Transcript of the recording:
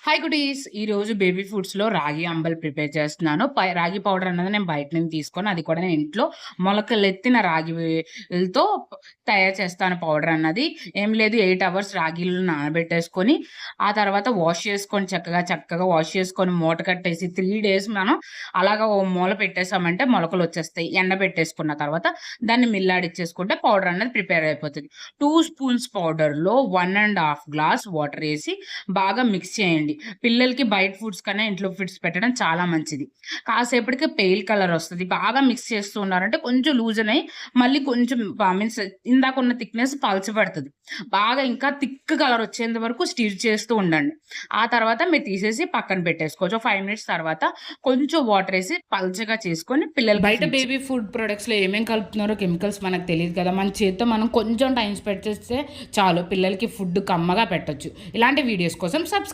Hi goodies! ఈరోజు baby ఫుడ్స్‌లో రాగి అంబలి prepare చేస్తున్నాను. రాగి పౌడర్ అన్నది నేను బయట నుంచి తీసుకొని, అది కూడా నేను ఇంట్లో మొలకలెత్తిన రాగిలతో తయారు చేస్తాను పౌడర్ అన్నది. ఏం లేదు 8 అవర్స్ రాగిలను నానబెట్టేసుకొని, ఆ తర్వాత వాష్ చేసుకొని చక్కగా వాష్ చేసుకొని మూట కట్టేసి 3 డేస్ మనం అలాగా ఓ మూల పెట్టేసామంటే మొలకలొచ్చేస్తాయి. ఎండబెట్టేసుకున్న తర్వాత దాన్ని మిల్లాడిచ్చేసుకుంటే పౌడర్ అన్నది ప్రిపేర్ అయిపోతది. 2 స్పూన్స్ పౌడర్‌లో 1 ½ గ్లాస్ వాటర్ ఏసి బాగా మిక్స్ చేయండి. పిల్లలకి బయట ఫుడ్స్ కన్నా ఇంట్లో ఫుడ్స్ పెట్టడం చాలా మంచిది. కాసేపటికి పేల్ కలర్ వస్తది. బాగా మిక్స్ చేస్తూ ఉన్నారంటే కొంచెం లూజన్ అయ్యి మళ్ళీ కొంచెం మీన్స్ ఇందాకున్న థిక్‌నెస్ పలచబడతది. బాగా ఇంకా థిక్ కలర్ వచ్చేంత వరకు స్టిర్ చేస్తూ ఉండండి. ఆ తర్వాత మీరు తీసేసి పక్కన పెట్టేసుకోవచ్చు. 5 మినిట్స్ తర్వాత కొంచెం వాటర్ ఏసి పల్చగా చేసుకొని పిల్లలకి బయట బేబీ ఫుడ్ ప్రొడక్ట్స్‌లో ఏమేం కలుపుతున్నారో కెమికల్స్ మనకు తెలీదు కదా! మన చేత్తో మనం కొంచెం టైమ్ స్పెండ్ చేస్తే చాలు పిల్లలకి ఫుడ్ కమ్మగా పెట్టొచ్చు. ఇలాంటి వీడియోస్ కోసం